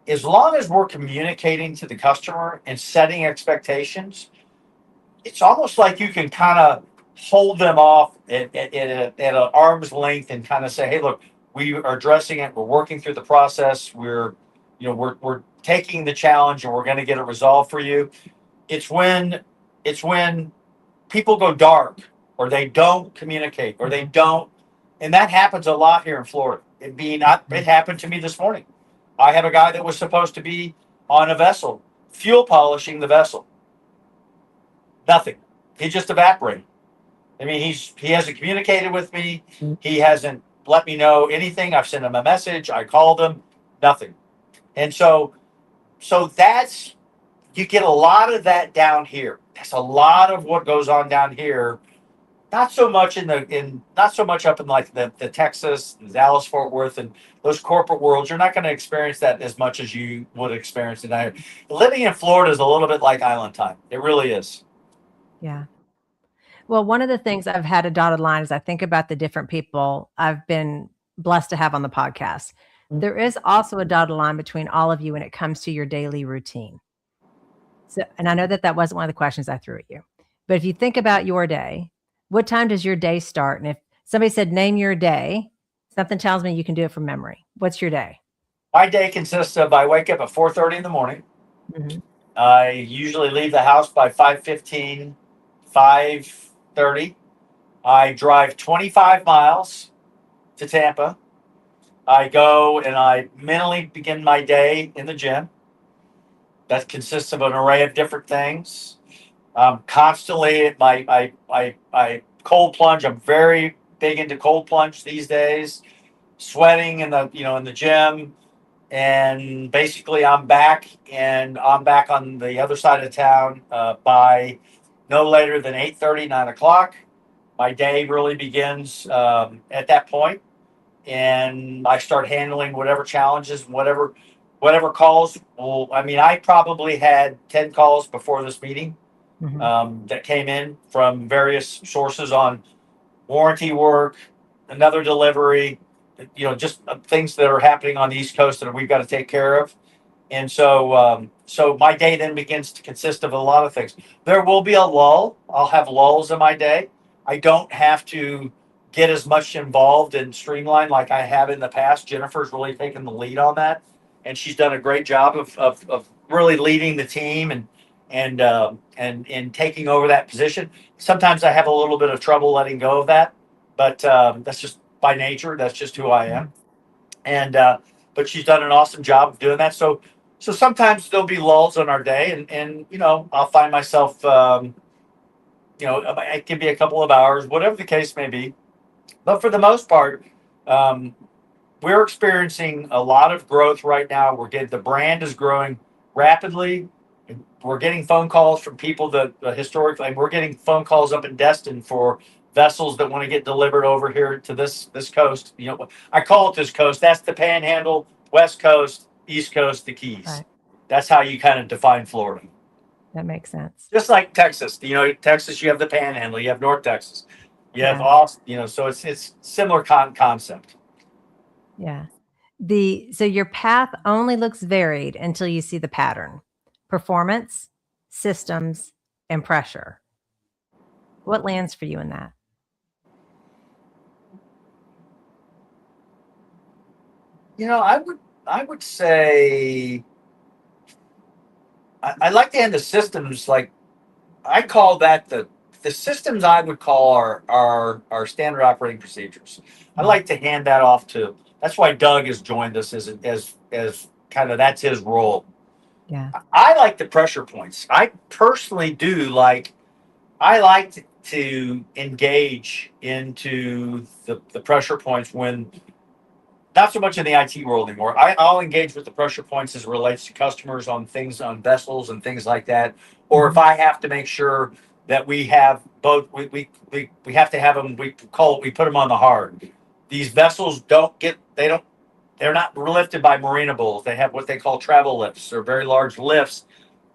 as long as we're communicating to the customer and setting expectations, it's almost like you can kind of hold them off at an arm's length and kind of say, hey, look, we are addressing it. We're working through the process. We're taking the challenge and we're going to get it resolved for you. It's when people go dark or they don't communicate or they don't, and that happens a lot here in Florida. It happened to me this morning. I have a guy that was supposed to be on a vessel, fuel polishing the vessel. Nothing. He just evaporated. I mean, he hasn't communicated with me. He hasn't let me know anything. I've sent him a message. I called him. Nothing. And so that's you get a lot of that down here. That's a lot of what goes on down here. Not so much not so much up in like the Texas, the Dallas, Fort Worth, and those corporate worlds. You're not going to experience that as much as you would experience it out here. Living in Florida is a little bit like island time. It really is. Yeah. Well, one of the things I've had a dotted line is I think about the different people I've been blessed to have on the podcast. There is also a dotted line between all of you when it comes to your daily routine. So, and I know that wasn't one of the questions I threw at you, but if you think about your day, what time does your day start? And if somebody said, name your day, something tells me you can do it from memory. What's your day? My day consists of I wake up at 4:30 in the morning. Mhm. I usually leave the house by 5:15, 5:30. I drive 25 miles to Tampa. I go and I mentally begin my day in the gym. That consists of an array of different things. Constantly, I cold plunge. I'm very big into cold plunge these days. Sweating in the gym, and basically I'm back on the other side of town by no later than 8:30, 9 o'clock. My day really begins at that point, and I start handling whatever challenges, whatever calls. Well, I mean, I probably had 10 calls before this meeting Mhm. that came in from various sources on warranty work, another delivery, just things that are happening on the East Coast that we've got to take care of. And so my day then begins to consist of a lot of things. There will be a lull. I'll have lulls in my day. I don't have to get as much involved and streamlined like I have in the past. Jennifer's really taken the lead on that, and she's done a great job of really leading the team and taking over that position. Sometimes I have a little bit of trouble letting go of that, but that's just by nature. That's just who I am. And but she's done an awesome job of doing that. So sometimes there'll be lulls on our day, and I'll find myself it can be a couple of hours, whatever the case may be. But for the most part, um, we're experiencing a lot of growth right now. The brand is growing rapidly. We're getting phone calls from people that historically, and we're getting phone calls up in Destin for vessels that want to get delivered over here to this coast. I call it this coast. That's the Panhandle, West Coast, East Coast, the Keys. Right. That's how you kind of define Florida. That makes sense. Just like Texas, Texas, you have the Panhandle, you have North Texas, you have Yeah. Austin. So it's similar concept. Yeah. So your path only looks varied until you see the pattern. Performance, systems, and pressure. What lands for you in that? I would say I like to end the systems like I call that the systems I would call our standard operating procedures. I Mm, like to hand that off to. That's why Doug has joined us as kind of that's his role. yeah. I like the pressure points. I personally do like. I like to engage into the pressure points when not so much in the IT world anymore. I'll engage with the pressure points as it relates to customers on things on vessels and things like that. Or if Mhm. I have to make sure that we have both, we have to have them. We put them on the hard. These vessels they're not lifted by marina bulls. They have what they call travel lifts. They're very large lifts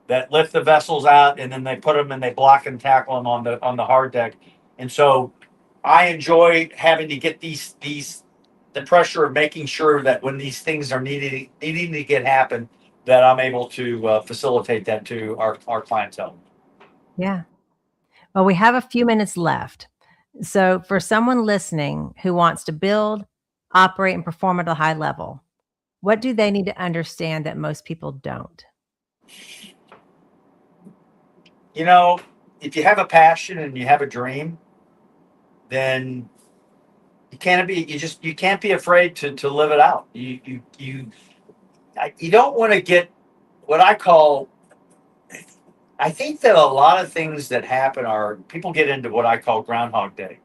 that lift the vessels out, and then they put them and they block and tackle them on the hard deck. And so I enjoy having to get these the pressure of making sure that when these things are needing to get happen, that I'm able to facilitate that to our clientele. Yeah. Well, we have a few minutes left. So, for someone listening who wants to build, operate, and perform at a high level, what do they need to understand that most people don't? You know, if you have a passion and you have a dream, then you can't be afraid to live it out. You don't want to get what I call. I think that a lot of things that happen are people get into what I call Groundhog Day.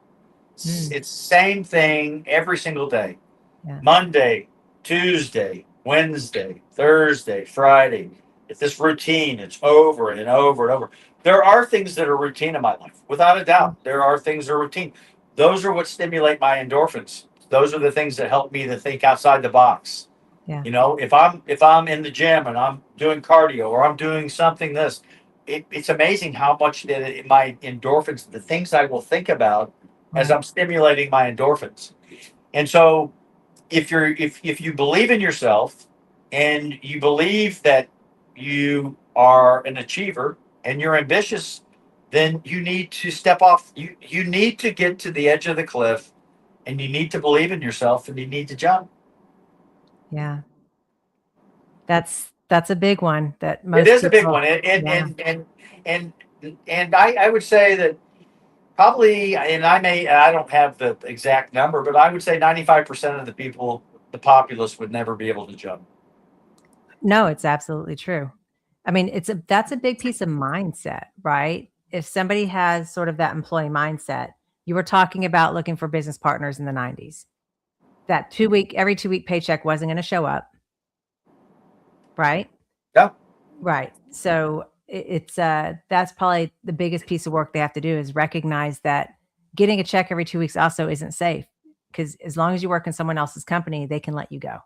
Mm, It's same thing every single day. yeah. Monday, Tuesday, Wednesday, Thursday, Friday. It's this routine. It's over and over and over. There are things that are routine in my life, without a Yeah. doubt. There are things that are routine. Those are what stimulate my endorphins. Those are the things that help me to think outside the box. Yeah. If I'm in the gym and I'm doing cardio or I'm doing something it's amazing how much my endorphins, the things I will think about as Right. I'm stimulating my endorphins. And so if you believe in yourself and you believe that you are an achiever and you're ambitious, then you need to step off. You need to get to the edge of the cliff and you need to believe in yourself and you need to jump. Yeah. That's a big one that It most is a big people. one. Yeah. And and I would say that probably, and I don't have the exact number, but I would say 95% of the people, the populace, would never be able to jump. No, it's absolutely true. I mean, that's a big piece of mindset, right? If somebody has sort of that employee mindset, you were talking about looking for business partners in the 90s. That every 2-week paycheck wasn't going to show up, right? Yeah. Right. So that's probably the biggest piece of work they have to do is recognize that getting a check every 2 weeks also isn't safe because as long as you work in someone else's company, they can let you go.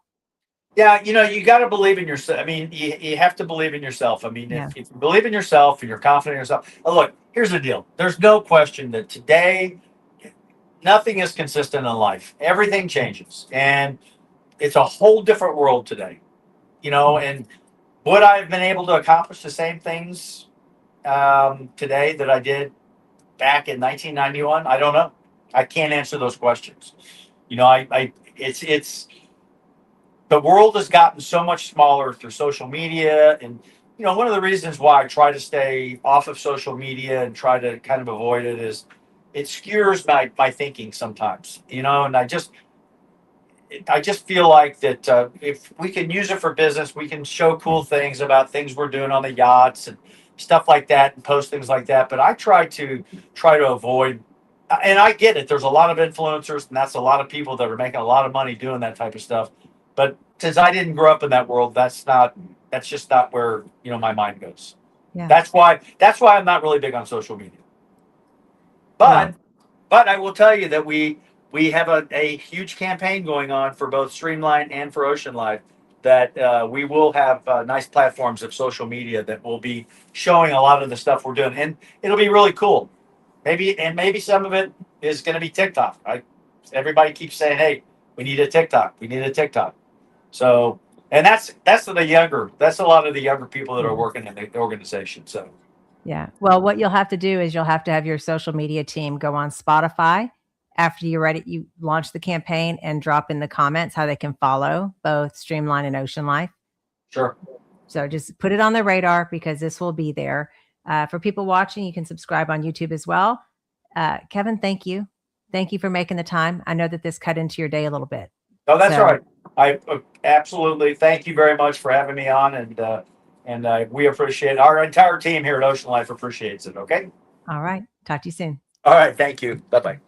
Yeah, you got to believe in yourself. I mean, you have to believe in yourself. I mean, Yeah. if you believe in yourself and you're confident in yourself, look, here's the deal. There's no question that today, nothing is consistent in life. Everything changes. And it's a whole different world today, Yeah. and would I have been able to accomplish the same things today that I did back in 1991? I don't know. I can't answer those questions. It's the world has gotten so much smaller through social media, and one of the reasons why I try to stay off of social media and try to kind of avoid it is it skewers my thinking sometimes. And I just feel like that if we can use it for business, we can show cool things about things we're doing on the yachts and stuff like that, and post things like that. But I try to avoid. And I get it. There's a lot of influencers, and that's a lot of people that are making a lot of money doing that type of stuff. But since I didn't grow up in that world, that's just not where my mind goes. Yeah. That's why I'm not really big on social media. But Well, but I will tell you that we have a huge campaign going on for both Streamline and for Ocean Life that we will have nice platforms of social media that will be showing a lot of the stuff we're doing, and it'll be really cool. Maybe some of it is going to be TikTok. Everybody keeps saying, "Hey, We need a TikTok. We need a TikTok. So, and that's a lot of the younger people that are working in the organization. So, Yeah. Well, what you'll have to do is you'll have to have your social media team go on Spotify after you launch the campaign and drop in the comments how they can follow both Streamline and Ocean Life. sure. So just put it on their radar because this will be there. For people watching, you can subscribe on YouTube as well. Kevin, thank you. Thank you for making the time. I know that this cut into your day a little bit. No, that's all right. I absolutely thank you very much for having me on, and we appreciate our entire team here at Ocean Life appreciates it. Okay. All right. Talk to you soon. All right. Thank you. Bye bye.